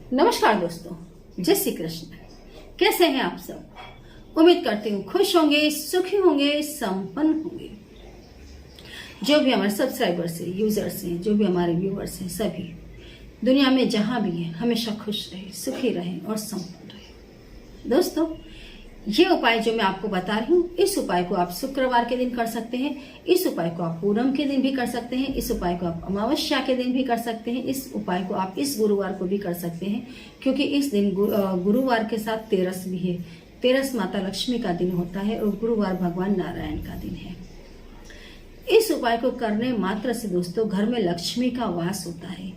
नमस्कार दोस्तों, जय श्री कृष्ण। कैसे हैं आप सब? उम्मीद करती हूँ खुश होंगे, सुखी होंगे, संपन्न होंगे। जो भी हमारे सब्सक्राइबर्स हैं, यूजर्स हैं, जो भी हमारे व्यूअर्स हैं, सभी दुनिया में जहां भी हैं हमेशा खुश रहे, सुखी रहे और संपन्न रहे। दोस्तों, ये उपाय जो मैं आपको बता रही हूँ, इस उपाय को आप शुक्रवार के दिन कर सकते हैं, इस उपाय को आप पूनम के दिन भी कर सकते हैं, इस उपाय को आप अमावस्या के दिन भी कर सकते हैं, इस उपाय को आप इस गुरुवार को भी कर सकते हैं, क्योंकि इस दिन गुरुवार के साथ तेरस भी है। तेरस माता लक्ष्मी का दिन होता है और गुरुवार भगवान नारायण का दिन है। इस उपाय को करने मात्र से दोस्तों घर में लक्ष्मी का वास होता है।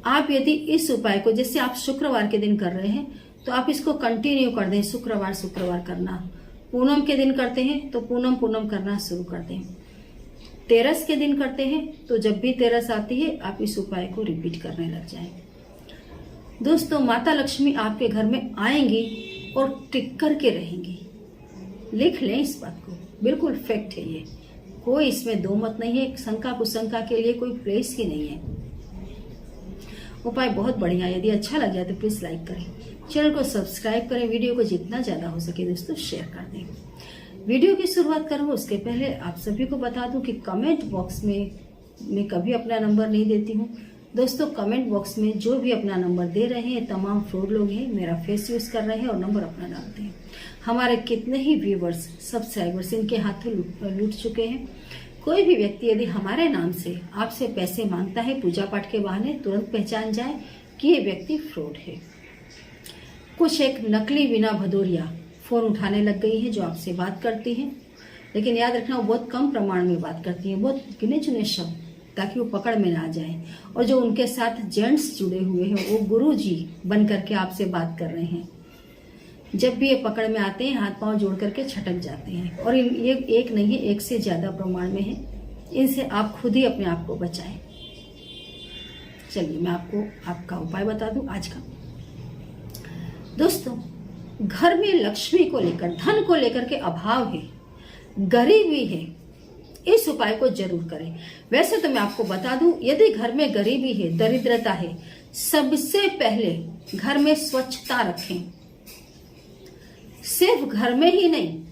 आप यदि इस उपाय को, जैसे आप शुक्रवार के दिन कर रहे हैं, तो आप इसको कंटिन्यू कर दें, शुक्रवार करना। पूनम के दिन करते हैं तो पूनम करना शुरू कर दें। तेरस के दिन करते हैं तो जब भी तेरस आती है आप इस उपाय को रिपीट करने लग जाएं। दोस्तों, माता लक्ष्मी आपके घर में आएंगी और टिक कर के रहेंगी। लिख लें इस बात को, बिल्कुल फैक्ट है ये, कोई इसमें दो मत नहीं है, शंका कुशंका के लिए कोई प्लेस ही नहीं है। उपाय बहुत बढ़िया है। यदि अच्छा लग जाए तो प्लीज लाइक करें, चैनल को सब्सक्राइब करें, वीडियो को जितना ज्यादा हो सके दोस्तों शेयर कर दें। वीडियो की शुरुआत करूँ उसके पहले आप सभी को बता दूं कि कमेंट बॉक्स में मैं कभी अपना नंबर नहीं देती हूँ। दोस्तों, कमेंट बॉक्स में जो भी अपना नंबर दे रहे हैं तमाम फ्रॉड लोग हैं, मेरा फेस यूज कर रहे हैं और नंबर अपना डालते हैं। हमारे कितने ही व्यूवर्स, सब्सक्राइबर्स इनके हाथों लूट चुके हैं। कोई भी व्यक्ति यदि हमारे नाम से आपसे पैसे मांगता है पूजा पाठ के बहाने, तुरंत पहचान जाए कि ये व्यक्ति फ्रॉड है। कुछ एक नकली बिना भदौरिया फोन उठाने लग गई है जो आपसे बात करती हैं, लेकिन याद रखना वो बहुत कम प्रमाण में बात करती हैं, बहुत गिने चुने शब्द, ताकि वो पकड़ में ना जाए। और जो उनके साथ जेंट्स जुड़े हुए हैं वो गुरु जी बन करके आपसे बात कर रहे हैं। जब भी ये पकड़ में आते हैं हाथ पांव जोड़ करके छटक जाते हैं, और ये एक नहीं है, एक से ज्यादा प्रमाण में है। इनसे आप खुद ही अपने आप को बचाएं। चलिए मैं आपको आपका उपाय बता दूं आज का। दोस्तों, घर में लक्ष्मी को लेकर, धन को लेकर के अभाव है, गरीबी है, इस उपाय को जरूर करें। वैसे तो मैं आपको बता दूं, यदि घर में गरीबी है, दरिद्रता है, सबसे पहले घर में स्वच्छता रखें। सिर्फ घर में ही नहीं,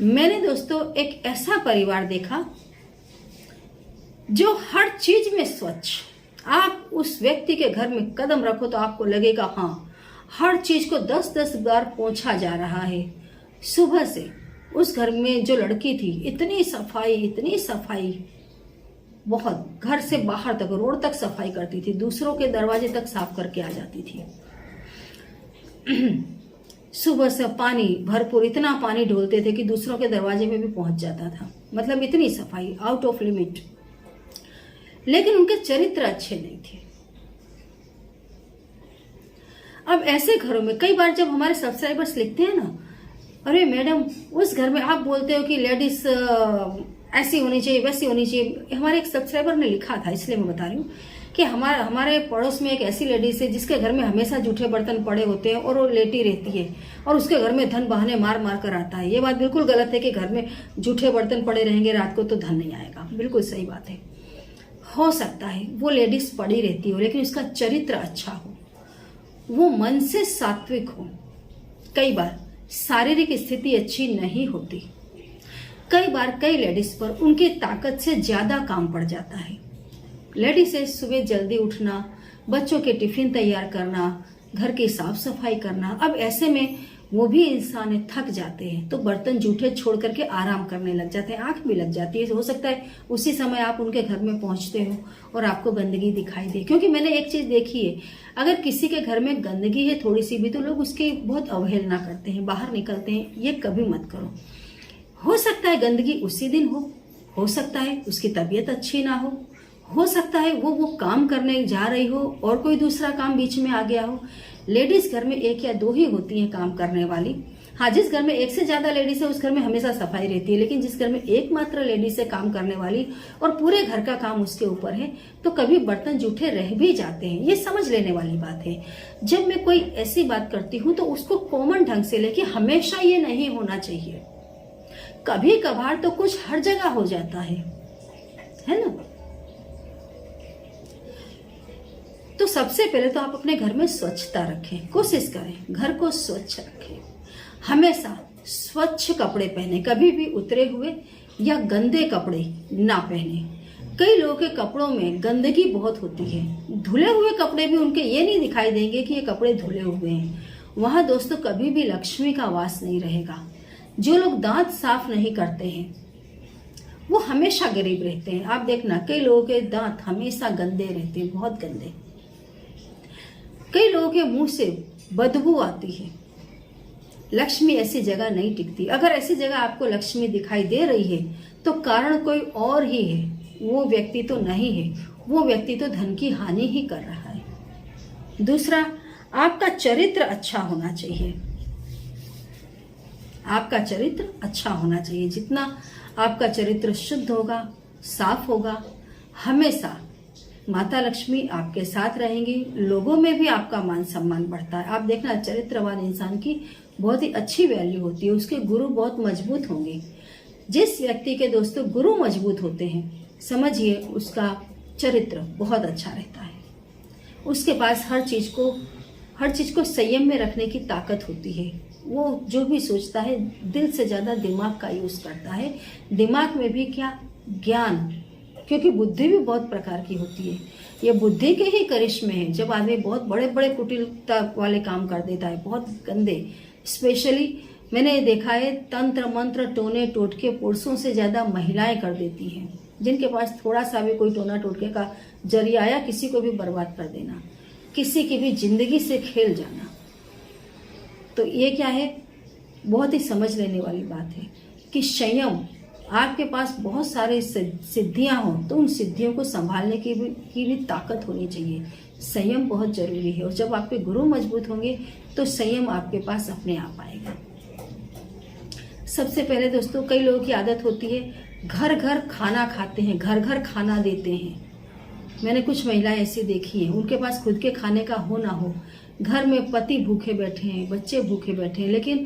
मैंने दोस्तों एक ऐसा परिवार देखा जो हर चीज में स्वच्छ। आप उस व्यक्ति के घर में कदम रखो तो आपको लगेगा हाँ, हर चीज को 10-10 बार पोंछा जा रहा है। सुबह से उस घर में जो लड़की थी, इतनी सफाई, बहुत, घर से बाहर तक, रोड तक सफाई करती थी, दूसरों के दरवाजे तक साफ करके आ जाती थी। सुबह से पानी भरपूर, इतना पानी ढोलते थे कि दूसरों के दरवाजे में भी पहुंच जाता था। मतलब इतनी सफाई, आउट ऑफ लिमिट। लेकिन उनके चरित्र अच्छे नहीं थे। अब ऐसे घरों में कई बार जब हमारे सब्सक्राइबर्स लिखते हैं ना, अरे मैडम उस घर में आप बोलते हो कि लेडीज ऐसी होनी चाहिए, वैसी होनी चाहिए। हमारे एक सब्सक्राइबर ने लिखा था, इसलिए मैं बता रही हूँ कि हमारे पड़ोस में एक ऐसी लेडीज है जिसके घर में हमेशा जूठे बर्तन पड़े होते हैं और वो लेटी रहती है, और उसके घर में धन बहाने मार कर आता है। ये बात बिल्कुल गलत है कि घर में जूठे बर्तन पड़े रहेंगे रात को तो धन नहीं आएगा, बिल्कुल सही बात है। हो सकता है वो लेडीज पड़ी रहती हो लेकिन उसका चरित्र अच्छा हो, वो मन से सात्विक हो। कई बार शारीरिक स्थिति अच्छी नहीं होती, कई बार कई लेडीज पर उनकी ताकत से ज्यादा काम पड़ जाता है। लेडीज से सुबह जल्दी उठना, बच्चों के टिफिन तैयार करना, घर की साफ सफाई करना। अब ऐसे में वो भी इंसान थक जाते हैं तो बर्तन जूठे छोड़ करके आराम करने लग जाते हैं, आंख भी लग जाती है। हो सकता है उसी समय आप उनके घर में पहुंचते हो और आपको गंदगी दिखाई दे। क्योंकि मैंने एक चीज देखी है, अगर किसी के घर में गंदगी है थोड़ी सी भी तो लोग उसकी बहुत अवहेलना करते हैं, बाहर निकलते हैं। ये कभी मत करो। हो सकता है गंदगी उसी दिन हो सकता है उसकी तबीयत अच्छी ना हो सकता है वो काम करने जा रही हो और कोई दूसरा काम बीच में आ गया हो। लेडीज घर में एक या दो ही होती हैं काम करने वाली। हाँ, जिस घर में एक से ज्यादा लेडीज है उस घर में हमेशा सफाई रहती है, लेकिन जिस घर में एकमात्र लेडीज है काम करने वाली और पूरे घर का काम उसके ऊपर है, तो कभी बर्तन जूठे रह भी जाते हैं। ये समझ लेने वाली बात है। जब मैं कोई ऐसी बात करती हूँ तो उसको कॉमन ढंग से लेके, हमेशा ये नहीं होना चाहिए। कभी कभार तो कुछ हर जगह हो जाता है ना। तो सबसे पहले तो आप अपने घर में स्वच्छता रखें, कोशिश करें घर को स्वच्छ रखें। हमेशा स्वच्छ कपड़े पहने, कभी भी उतरे हुए या गंदे कपड़े ना पहने। कई लोगों के कपड़ों में गंदगी बहुत होती है, धुले हुए कपड़े भी उनके ये नहीं दिखाई देंगे कि ये कपड़े धुले हुए हैं। वहां दोस्तों कभी भी लक्ष्मी का वास नहीं रहेगा। जो लोग दांत साफ नहीं करते हैं वो हमेशा गरीब रहते हैं। आप देखना कई लोगों के दांत हमेशा गंदे रहते हैं, बहुत गंदे। कई लोगों के मुंह से बदबू आती है। लक्ष्मी ऐसी जगह नहीं टिकती। अगर ऐसी जगह आपको लक्ष्मी दिखाई दे रही है तो कारण कोई और ही है, वो व्यक्ति तो नहीं है। वो व्यक्ति तो धन की हानि ही कर रहा है। दूसरा, आपका चरित्र अच्छा होना चाहिए। आपका चरित्र अच्छा होना चाहिए। जितना आपका चरित्र शुद्ध होगा, साफ होगा, हमेशा माता लक्ष्मी आपके साथ रहेंगी। लोगों में भी आपका मान सम्मान बढ़ता है। आप देखना चरित्रवान इंसान की बहुत ही अच्छी वैल्यू होती है, उसके गुरु बहुत मजबूत होंगे। जिस व्यक्ति के दोस्तों गुरु मजबूत होते हैं, समझिए उसका चरित्र बहुत अच्छा रहता है। उसके पास हर चीज को संयम में रखने की ताकत होती है। वो जो भी सोचता है दिल से ज्यादा दिमाग का यूज करता है। दिमाग में भी क्या, ज्ञान, क्योंकि बुद्धि भी बहुत प्रकार की होती है। ये बुद्धि के ही करिश्मे हैं। जब आदमी बहुत बड़े बड़े कुटिलता वाले काम कर देता है, बहुत गंदे, स्पेशली मैंने देखा है तंत्र मंत्र टोने टोटके पुरुषों से ज्यादा महिलाएं कर देती हैं। जिनके पास थोड़ा सा भी कोई टोना टोटके का जरिया आया, किसी को भी बर्बाद कर देना, किसी की भी जिंदगी से खेल जाना। तो ये क्या है, बहुत ही समझ लेने वाली बात है कि संयम, आपके पास बहुत सारे सिद्धियां हो तो उन सिद्धियों को संभालने की भी ताकत होनी चाहिए। संयम बहुत जरूरी है। और जब आपके गुरु मजबूत होंगे तो संयम आपके पास अपने आप आएगा। सबसे पहले दोस्तों, कई लोगों की आदत होती है घर घर खाना खाते हैं, घर घर खाना देते हैं। मैंने कुछ महिलाएं ऐसी देखी हैं, उनके पास खुद के खाने का हो ना हो, घर में पति भूखे बैठे हैं, बच्चे भूखे बैठे हैं, लेकिन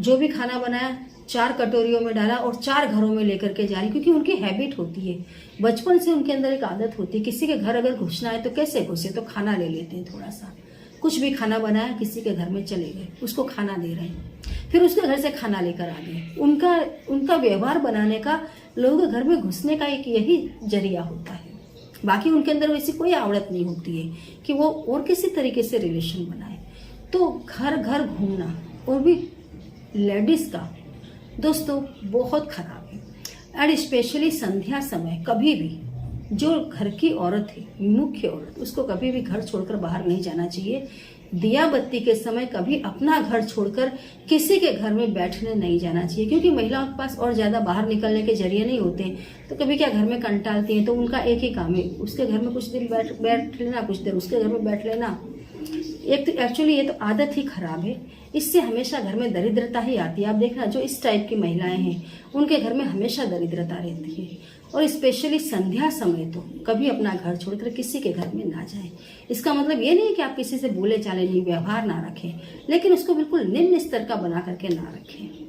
जो भी खाना बनाया 4 कटोरियों में डाला और 4 घरों में लेकर के जा रही, क्योंकि उनकी हैबिट होती है। बचपन से उनके अंदर एक आदत होती है, किसी के घर अगर घुसना है तो कैसे घुसे, तो खाना ले लेते हैं। थोड़ा सा कुछ भी खाना बनाया, किसी के घर में चले गए, उसको खाना दे रहे हैं, फिर उसके घर से खाना लेकर आ गए। उनका व्यवहार बनाने का, लोगों के घर में घुसने का एक यही जरिया होता है। बाकी उनके अंदर वैसी कोई आवड़त नहीं होती है कि वो और किसी तरीके से रिलेशन बनाए। तो घर घर घूमना, और भी लेडीज का दोस्तों बहुत खराब है। एंड स्पेशली संध्या समय कभी भी जो घर की औरत है, मुख्य औरत, उसको कभी भी घर छोड़कर बाहर नहीं जाना चाहिए। दिया बत्ती के समय कभी अपना घर छोड़कर किसी के घर में बैठने नहीं जाना चाहिए, क्योंकि महिलाओं के पास और ज्यादा बाहर निकलने के जरिए नहीं होते। तो कभी क्या घर में कंटालती हैं, तो उनका एक ही काम है, उसके घर में कुछ दिन बैठ लेना, कुछ देर उसके घर में बैठ लेना। एक तो एक्चुअली ये तो आदत ही खराब है। इससे हमेशा घर में दरिद्रता ही आती है। आप देखना जो इस टाइप की महिलाएं हैं उनके घर में हमेशा दरिद्रता रहती है। और स्पेशली संध्या समय तो कभी अपना घर छोड़कर किसी के घर में ना जाएं। इसका मतलब ये नहीं है कि आप किसी से बोले चाले नहीं, व्यवहार ना रखें, लेकिन उसको बिल्कुल निम्न स्तर का बना करके ना रखें।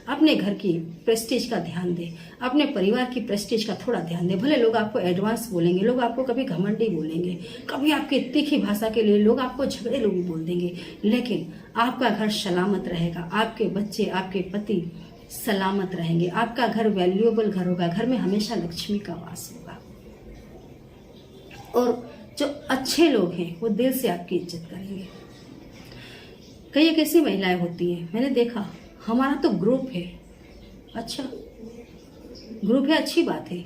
अपने घर की प्रेस्टीज का ध्यान दें, अपने परिवार की प्रेस्टीज का थोड़ा ध्यान दें। भले लोग आपको एडवांस बोलेंगे, लोग आपको कभी घमंडी बोलेंगे, कभी आपकी तीखी भाषा के लिए लोग आपको झगड़े भी बोल देंगे, लेकिन आपका घर सलामत रहेगा, आपके बच्चे, आपके पति सलामत रहेंगे, आपका घर वैल्यूएबल घर होगा, घर में हमेशा लक्ष्मी का वास होगा। और जो अच्छे लोग हैं वो दिल से आपकी इज्जत करेंगे। कई एक ऐसी महिलाएं होती हैं, मैंने देखा, हमारा तो ग्रुप है, अच्छा ग्रुप है, अच्छी बात है,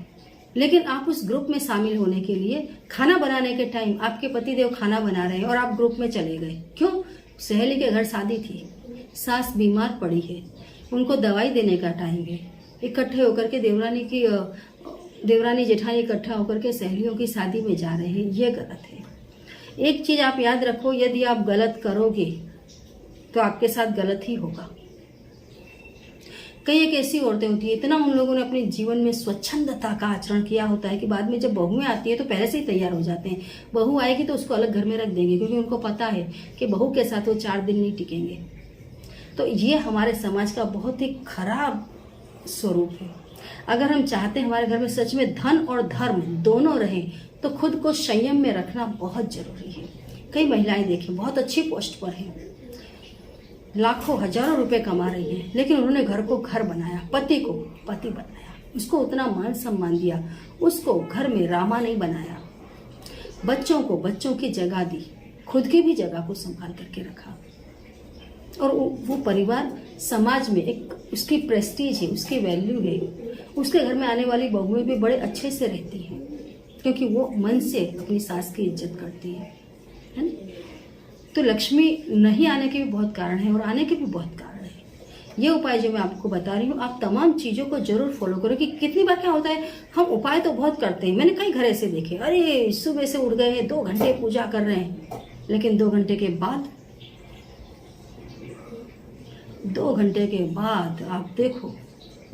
लेकिन आप उस ग्रुप में शामिल होने के लिए खाना बनाने के टाइम आपके पतिदेव खाना बना रहे हैं और आप ग्रुप में चले गए, क्यों? सहेली के घर शादी थी, सास बीमार पड़ी है, उनको दवाई देने का टाइम है, इकट्ठे होकर के देवरानी जेठानी इकट्ठा होकर के सहेलियों की शादी में जा रहे हैं, ये गलत है। एक चीज आप याद रखो, यदि आप गलत करोगे तो आपके साथ गलत ही होगा। कई एक ऐसी औरतें होती है, इतना उन लोगों ने अपने जीवन में स्वच्छंदता का आचरण किया होता है कि बाद में जब बहुएं आती है तो पहले से ही तैयार हो जाते हैं। बहू आएगी तो उसको अलग घर में रख देंगे, क्योंकि उनको पता है कि बहू के साथ वो 4 दिन नहीं टिकेंगे। तो ये हमारे समाज का बहुत ही खराब स्वरूप है। अगर हम चाहते हैं हमारे घर में सच में धन और धर्म दोनों रहें तो खुद को संयम में रखना बहुत जरूरी है। कई महिलाएं देखें बहुत अच्छी पोस्ट पर हैं, लाखों हजारों रुपए कमा रही हैं, लेकिन उन्होंने घर को घर बनाया, पति को पति बनाया, उसको उतना मान सम्मान दिया, उसको घर में रामा नहीं बनाया, बच्चों को बच्चों की जगह दी, खुद की भी जगह को संभाल करके रखा। और वो परिवार समाज में एक उसकी प्रेस्टीज है, उसकी वैल्यू है, उसके घर में आने वाली बहुएं भी बड़े अच्छे से रहती हैं क्योंकि वो मन से अपनी सास की इज्जत करती है ना। तो लक्ष्मी नहीं आने के भी बहुत कारण है और आने के भी बहुत कारण है। ये उपाय जो मैं आपको बता रही हूँ, आप तमाम चीज़ों को जरूर फॉलो करो। कि कितनी बार क्या होता है, हम उपाय तो बहुत करते हैं, मैंने कई घर ऐसे देखे, अरे सुबह से उठ गए 2 घंटे पूजा कर रहे हैं, लेकिन 2 घंटे के बाद 2 घंटे के बाद आप देखो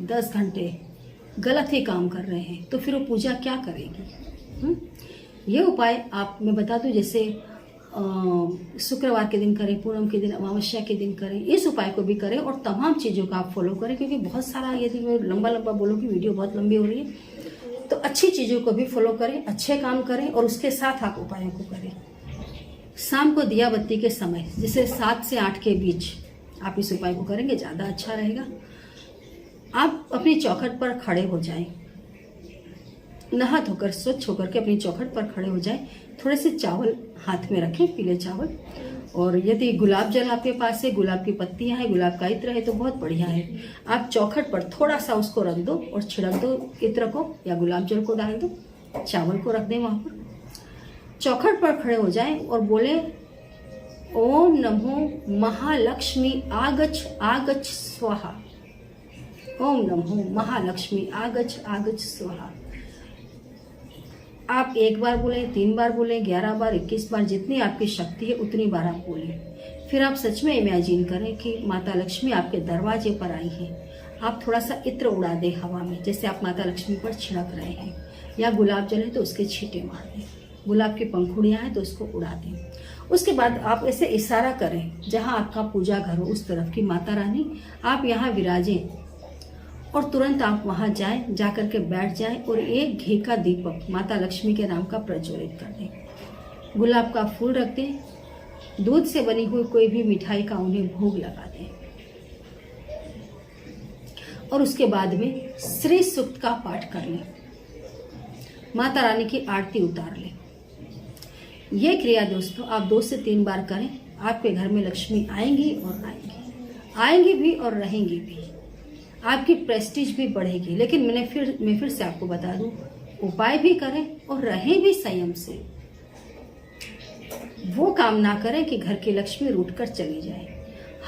10 घंटे गलत ही काम कर रहे हैं, तो फिर वो पूजा क्या करेगी। ये उपाय आप मैं बता दूं, जैसे शुक्रवार के दिन करें, पूनम के दिन, अमावस्या के दिन करें, इस उपाय को भी करें और तमाम चीज़ों का आप फॉलो करें। क्योंकि बहुत सारा, यदि मैं लंबा लंबा बोलूँगी वीडियो बहुत लंबी हो रही है, तो अच्छी चीज़ों को भी फॉलो करें, अच्छे काम करें और उसके साथ आप उपायों को करें। शाम को दिया बत्ती के समय, जैसे 7 से 8 के बीच आप इस उपाय को करेंगे, ज़्यादा अच्छा रहेगा। आप अपनी चौखट पर खड़े हो जाएं, नहा धोकर स्वच्छ होकर के अपनी चौखट पर खड़े हो जाएं, थोड़े से चावल हाथ में रखें, पीले चावल, और यदि गुलाब जल आपके पास है, गुलाब की पत्तियां हैं, गुलाब का इत्र है तो बहुत बढ़िया है। आप चौखट पर थोड़ा सा उसको रख दो और छिड़क दो इत्र को या गुलाब जल को डाल दो, चावल को रख दें वहां पर, चौखट पर खड़े हो जाएं और बोले ओम नमो महालक्ष्मी आगच आगच स्वाहा, ओम नमो महालक्ष्मी आगच आगच स्वाहा। आप 1 बार बोलें, 3 बार बोलें, 11 बार, 21 बार, जितनी आपकी शक्ति है उतनी बार आप बोलें। फिर आप सच में इमेजिन करें कि माता लक्ष्मी आपके दरवाजे पर आई है। आप थोड़ा सा इत्र उड़ा दें हवा में, जैसे आप माता लक्ष्मी पर छिड़क रहे हैं, या गुलाब जल है तो उसके छींटे मार दें, गुलाब की पंखुड़ियाँ हैं तो उसको उड़ा दें। उसके बाद आप ऐसे इशारा करें, जहाँ आपका पूजा घर हो उस तरफ की माता रानी आप यहाँ विराजें, और तुरंत आप वहां जाएं, जाकर के बैठ जाएं और एक घी का दीपक माता लक्ष्मी के नाम का प्रज्वलित कर दें। गुलाब का फूल रख दें, दूध से बनी हुई कोई भी मिठाई का उन्हें भोग लगा दें, और उसके बाद में श्री सूक्त का पाठ कर लें, माता रानी की आरती उतार लें। ये क्रिया दोस्तों आप 2 से 3 बार करें, आपके घर में लक्ष्मी आएंगी और आएंगी भी और रहेंगी भी, आपकी प्रेस्टीज भी बढ़ेगी। लेकिन मैं फिर से आपको बता दूं, उपाय भी करें और रहें भी संयम से। वो काम ना करें कि घर की लक्ष्मी रूठ कर चली जाए।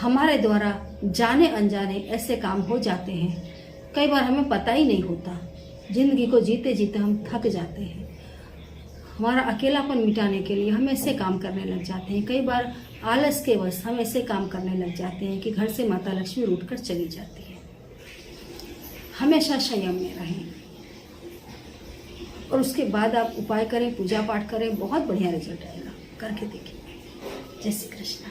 हमारे द्वारा जाने अनजाने ऐसे काम हो जाते हैं, कई बार हमें पता ही नहीं होता, जिंदगी को जीते जीते हम थक जाते हैं। हमारा अकेलापन मिटाने के लिए हम ऐसे काम करने लग जाते हैं, कई बार आलस के वश हम ऐसे काम करने लग जाते हैं कि घर से माता लक्ष्मी रूठ कर चली जाती है। हमेशा संयम में रहें और उसके बाद आप उपाय करें, पूजा पाठ करें, बहुत बढ़िया रिजल्ट आएगा, करके देखिए। जय श्री कृष्ण।